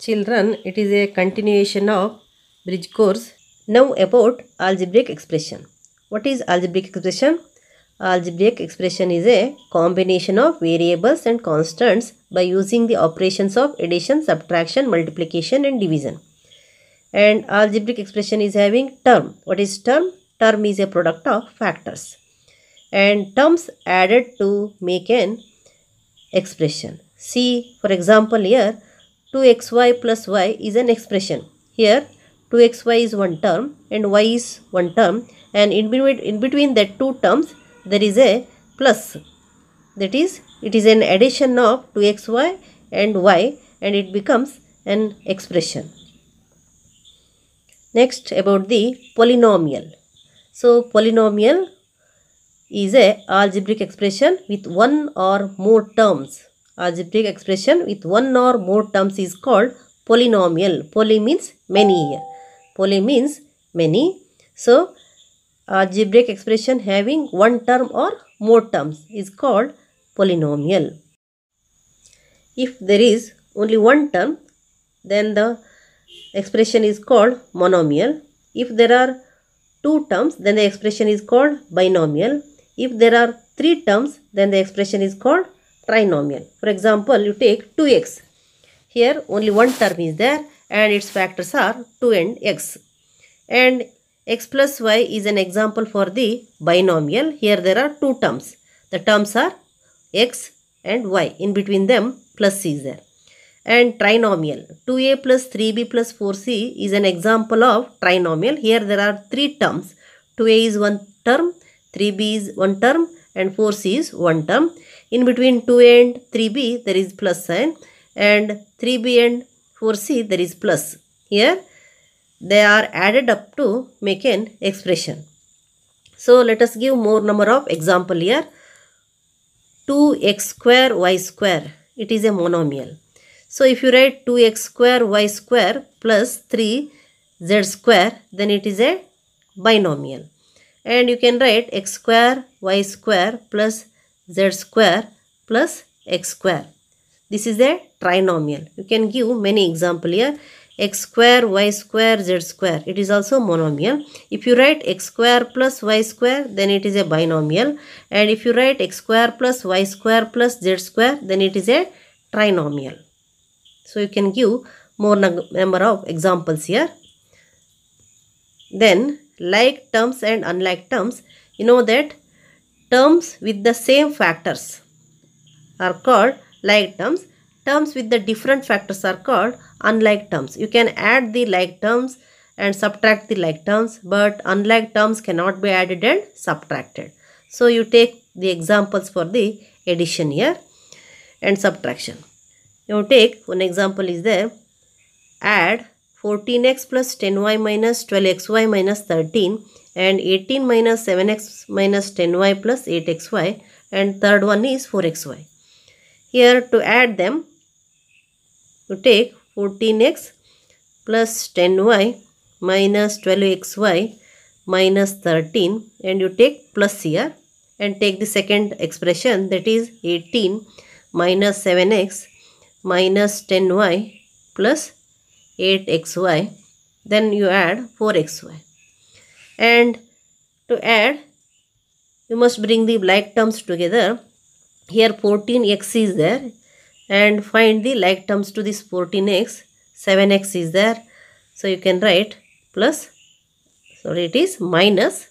Children, it is a continuation of bridge course. Now about algebraic expression. What is algebraic expression? Algebraic expression is a combination of variables and constants by using the operations of addition, subtraction, multiplication and division. And algebraic expression is having term. What is term? Term is a product of factors. And terms added to make an expression. See, for example, here 2xy plus y is an expression. Here 2xy is one term and y is one term, and in between that two terms there is a plus. That is, it is an addition of 2xy and y and it becomes an expression. Next, about the polynomial. So polynomial is a algebraic expression with one or more terms. Algebraic expression with one or more terms is called polynomial. Poly means many here. Poly means many. So algebraic expression having one term or more terms is called polynomial. If there is only one term, then the expression is called monomial. If there are two terms, then the expression is called binomial. If there are three terms, then the expression is called trinomial. For example, you take 2x. Here only one term is there and its factors are 2 and x. And x plus y is an example for the binomial. Here there are two terms. The terms are x and y. In between them plus is there. And trinomial, 2a plus 3b plus 4c is an example of trinomial. Here there are three terms. 2a is one term, 3b is one term and 4c is one term. In between 2a and 3b there is plus sign, and 3b and 4c there is plus. Here they are added up to make an expression. So let us give more number of example here. 2x square y square, it is a monomial. So if you write 2x square y square plus 3z square, then it is a binomial. And you can write x square y square plus z square plus x square. This is a trinomial. You can give many example here. X square y square z square, it is also monomial. If you write x square plus y square, then it is a binomial. And if you write x square plus y square plus z square, then it is a trinomial. So you can give more number of examples here. Then like terms and unlike terms, you know that terms with the same factors are called like terms. Terms with the different factors are called unlike terms. You can add the like terms and subtract the like terms, but unlike terms cannot be added and subtracted. So you take the examples for the addition here and subtraction. You take one example is there. Add 14x plus 10y minus 12xy minus 13 and 18 minus 7x minus 10y plus 8xy, and third one is 4xy. Here to add them, you take 14x plus 10y minus 12xy minus 13 and you take plus here, and take the second expression, that is 18 minus 7x minus 10y plus 8xy, then you add 4xy. And to add, you must bring the like terms together. Here 14x is there, and find the like terms to this 14x. 7x is there, so you can write plus, sorry, it is minus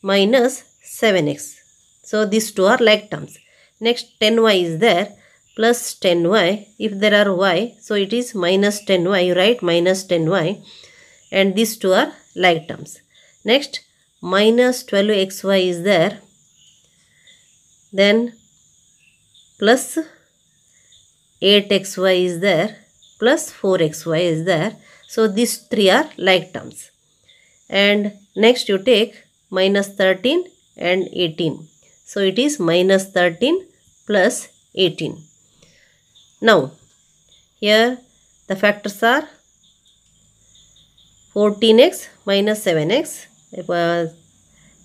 7x. So these two are like terms. Next 10y is there, plus 10y. If there are y, so it is minus 10y. You write minus 10y, and these two are like terms. Next minus 12xy is there, then plus 8xy is there, plus 4xy is there. So these three are like terms. And next you take minus 13 and 18. So it is minus 13 plus 18. Now here the factors are 14x minus 7x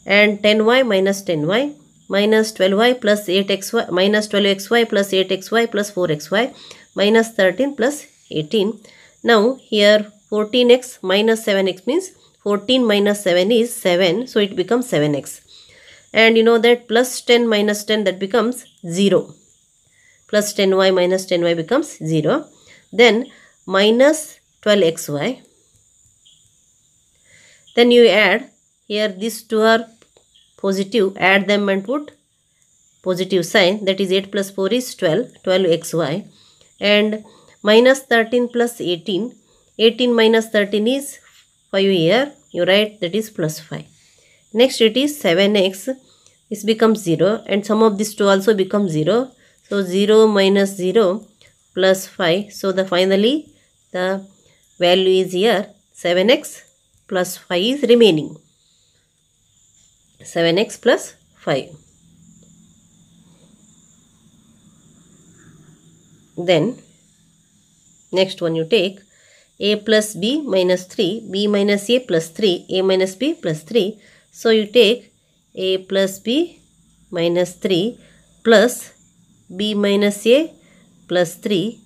and 10y minus 10y minus 12y plus 8xy minus 12xy plus 8xy plus 4xy minus 13 plus 18. Now here 14x minus 7x means 14 minus 7 is 7. So it becomes 7x. And you know that plus 10 minus 10, that becomes 0. Plus 10y minus 10y becomes 0. Then minus 12xy. Then you add, here these two are positive, add them and put positive sign, that is 8 plus 4 is 12, 12xy. And minus 13 plus 18, 18 minus 13 is 5 here, you write that is plus 5. Next it is 7x, this becomes 0 and sum of these two also becomes 0. So 0 minus 0 plus 5. So finally the value is here 7x plus 5 is remaining. 7x plus 5. Then next one you take a plus b minus 3, b minus a plus 3, a minus b plus 3. So you take a plus b minus 3 plus b minus a plus 3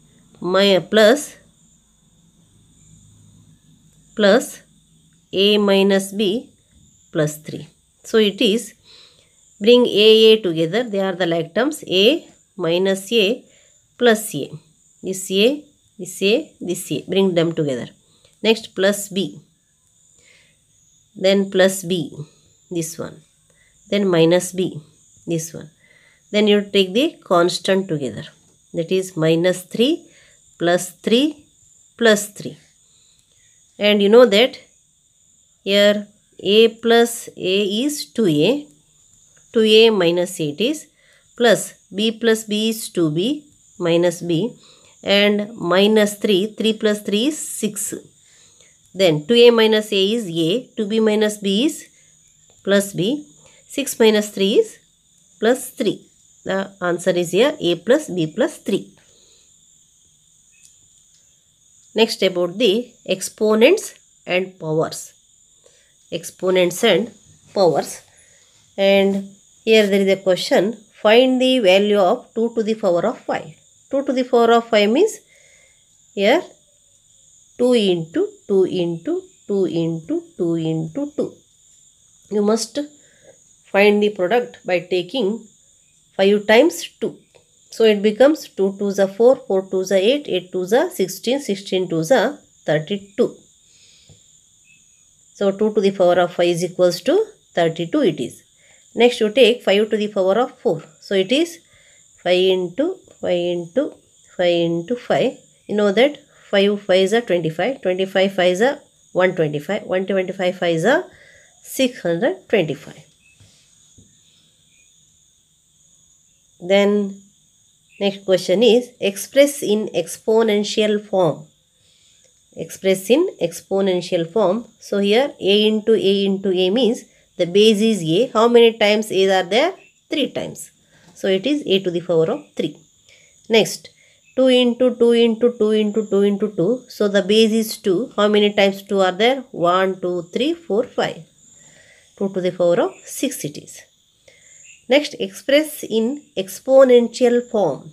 plus a minus b plus 3. So it is, bring a together, they are the like terms, a minus a plus a. This a, this a, this a, bring them together. Next plus b, then plus b, this one, then minus b, this one. Then you take the constant together, that is minus 3 plus 3 plus 3. And you know that here a plus a is 2a, 2a minus 8 is, plus b is 2b minus b, and minus 3, 3 plus 3 is 6. Then 2a minus a is a, 2b minus b is plus b, 6 minus 3 is plus 3. The answer is here a plus b plus 3. Next about the exponents and powers. Exponents and powers. And here there is a question, find the value of 2 to the power of 5. 2 to the power of 5 means here 2 into 2 into 2 into 2 into 2. You must find the product by taking 5 times 2. So it becomes 2 2s are 4, 4 2s are 8, 8 2s are 16, 16 2s are 32. So 2 to the power of 5 is equals to 32 it is. Next you take 5 to the power of 4. So it is 5 into 5 into 5 into 5. You know that 5 5s are 25, 25 5s are 125, 125 5s are 625. Then next question is express in exponential form. Express in exponential form. So here a into a means the base is a. How many times a's are there? 3 times. So it is a to the power of 3. Next 2 into 2 into 2 into 2 into 2. So the base is 2. How many times 2 are there? 1, 2, 3, 4, 5. 2 to the power of 6 it is. Next, express in exponential form.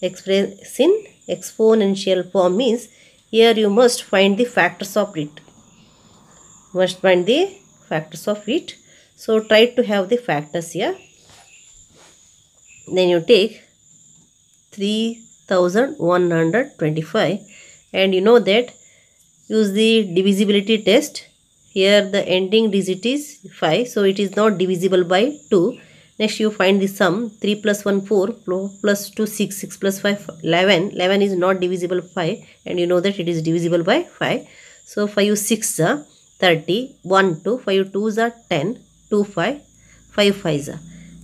Express in exponential form means here you must find the factors of it. Must find the factors of it. So try to have the factors here. Then you take 3125 and you know that use the divisibility test. Here the ending digit is 5, so it is not divisible by 2. Next you find the sum, 3 plus 1 4 plus 2 6, 6 plus 5 11, 11 is not divisible by 5 and you know that it is divisible by 5. So 5 6 are 30, 1 2, 5 2s are 10, 2 5, 5 5s are.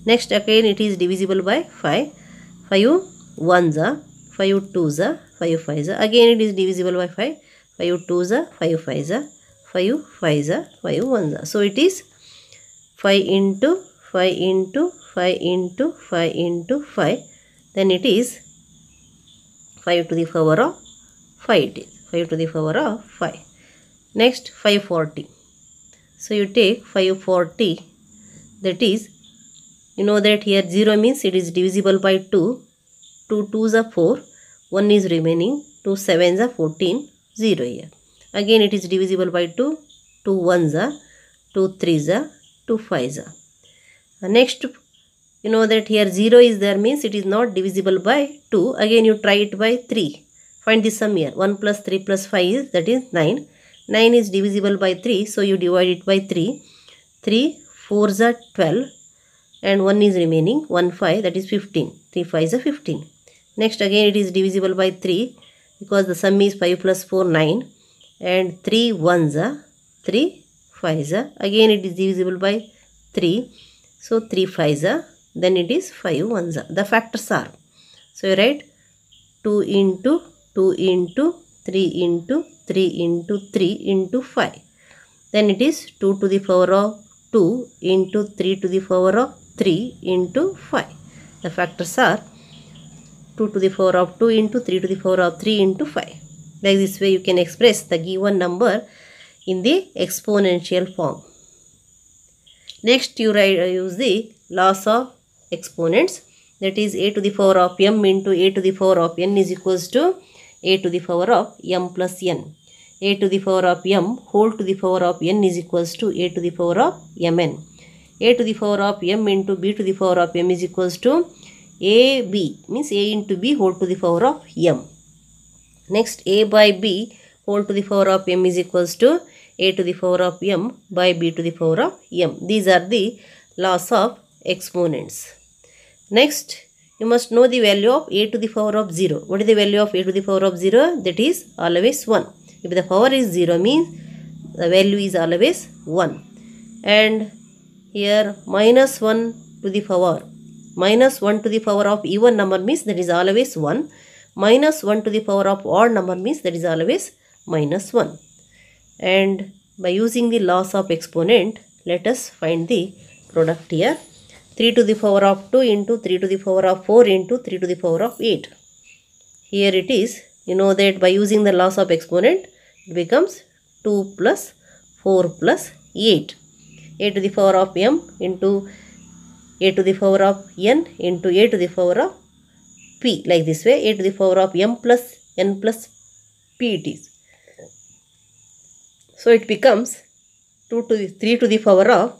Next again it is divisible by 5, 5 1s are, 5 2s are, 5 5s are. Again it is divisible by 5, 5 2s are, 5 5s are, 5 5s are, 5 1s are. So it is 5 into 5 into 5 into 5 into 5. Then it is 5 to the power of 5. It is 5 to the power of 5. Next 540. So you take 540. That is, you know that here 0 means it is divisible by 2. 2 2s are 4. 1 is remaining. 2 7s are 14. 0 here. Again it is divisible by 2. 2 1s are, 2 3s are, 2 5s are. Next, you know that here 0 is there means it is not divisible by 2. Again you try it by 3. Find the sum here. 1 plus 3 plus 5 is, that is 9. 9 is divisible by 3, so you divide it by 3. 3 4s are 12 and 1 is remaining, 1 5, that is 15. 3 5s are 15. Next again it is divisible by 3 because the sum is 5 plus 4 9 and 3 1s are, 3 5s are. Again it is divisible by 3, so 3 5s are, then it is 5 1s are. The factors are, so you write 2 into 2 into 3 into 3 into 3 into 5. Then it is 2 to the power of 2 into 3 to the power of 3 into 5. The factors are 2 to the power of 2 into 3 to the power of 3 into 5. Like this way you can express the given number in the exponential form. Next you use the laws of exponents, that is a to the power of m into a to the power of n is equals to a to the power of m plus n. A to the power of m whole to the power of n is equals to a to the power of mn. A to the power of m into b to the power of m is equals to ab, means a into b whole to the power of m. Next a by b whole to the power of m is equals to a to the power of m by b to the power of m. These are the laws of exponents. Next you must know the value of a to the power of 0. What is the value of a to the power of 0? That is always 1. If the power is 0 means the value is always 1. And here minus 1 to the power, minus 1 to the power of even number means that is always 1. Minus 1 to the power of odd number means that is always minus 1. And by using the laws of exponent, let us find the product here. 3 to the power of 2 into 3 to the power of 4 into 3 to the power of 8. Here it is, you know that by using the laws of exponent, it becomes 2 plus 4 plus 8. A to the power of m into a to the power of n into a to the power of p. Like this way, a to the power of m plus n plus p it is. So it becomes 2 to the 3 to the power of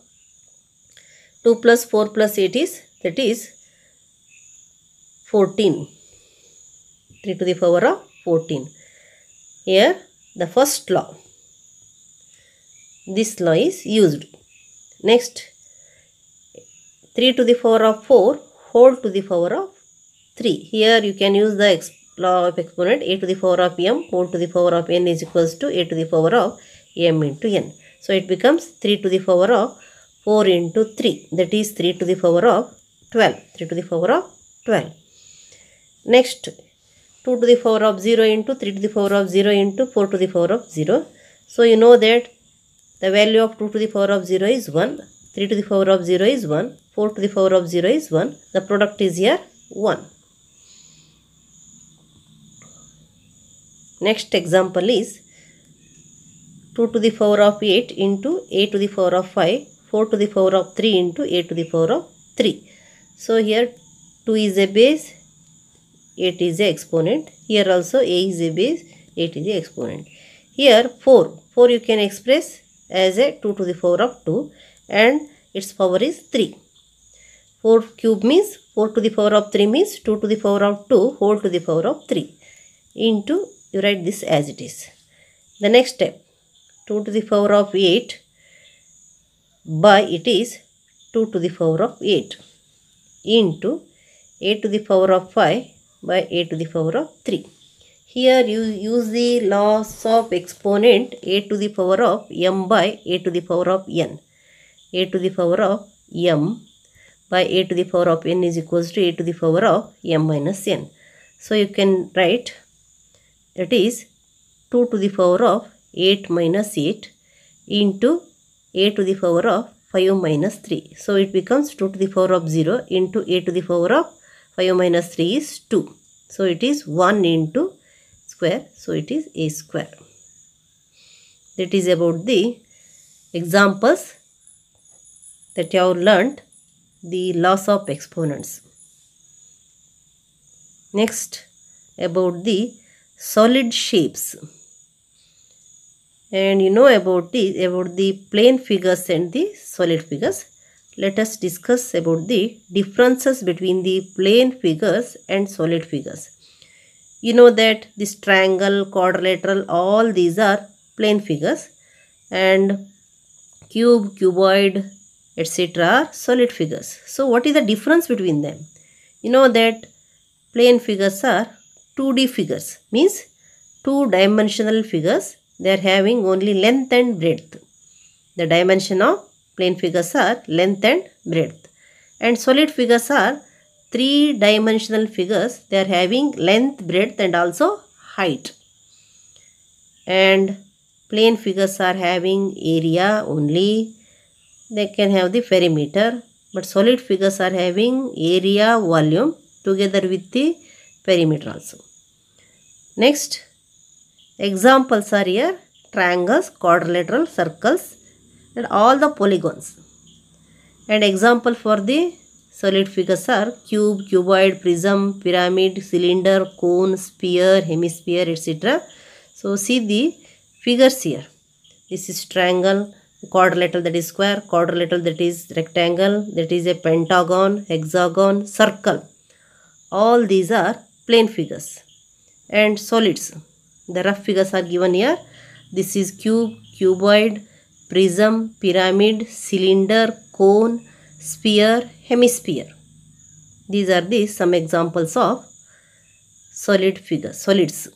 2 plus 4 plus 8 is, that is 14. 3 to the power of 14. Here the first law, this law is used. Next 3 to the power of 4 whole to the power of 3. Here you can use the law of exponent, a to the power of m whole to the power of n is equals to a to the power of m into n. So it becomes 3 to the power of 4 into 3, that is 3 to the power of 12. 3 to the power of 12. Next 2 to the power of 0 into 3 to the power of 0 into 4 to the power of 0. So you know that the value of 2 to the power of 0 is 1, 3 to the power of 0 is 1, 4 to the power of 0 is 1. The product is here 1. Next example is 2 to the power of 8 into a to the power of 5, 4 to the power of 3 into a to the power of 3. So here 2 is a base, 8 is a exponent. Here also a is a base, 8 is a exponent. Here 4 you can express as a 2 to the power of 2 and its power is 3. 4 cube means 4 to the power of 3 means 2 to the power of 2 whole to the power of 3 into, you write this as it is. The next step, 2 to the power of 8 by it is 2 to the power of 8 into a to the power of 5 by a to the power of 3. Here you use the laws of exponent, a to the power of m by a to the power of n. A to the power of m by a to the power of n is equals to a to the power of m minus n. So you can write, that is 2 to the power of 8 minus 8 into a to the power of 5 minus 3. So it becomes 2 to the power of 0 into a to the power of 5 minus 3 is 2. So it is 1 into square. So it is a square. That is about the examples that you have learnt, the laws of exponents. Next, about the solid shapes. And you know about the plane figures and the solid figures. Let us discuss about the differences between the plane figures and solid figures. You know that this triangle, quadrilateral, all these are plane figures, and cube, cuboid, etc. are solid figures. So what is the difference between them? You know that plane figures are 2D figures, means two-dimensional figures. They are having only length and breadth. The dimension of plane figures are length and breadth. And solid figures are three-dimensional figures. They are having length, breadth and also height. And plane figures are having area only. They can have the perimeter. But solid figures are having area, volume together with the perimeter also. Next, examples are here: triangles, quadrilateral, circles and all the polygons. And example for the solid figures are cube, cuboid, prism, pyramid, cylinder, cone, sphere, hemisphere, etc. So see the figures here. This is triangle, quadrilateral that is square, quadrilateral that is rectangle, that is a pentagon, hexagon, circle. All these are plane figures. And solids, the rough figures are given here. This is cube, cuboid, prism, pyramid, cylinder, cone, sphere, hemisphere. These are the some examples of solid figures, solids.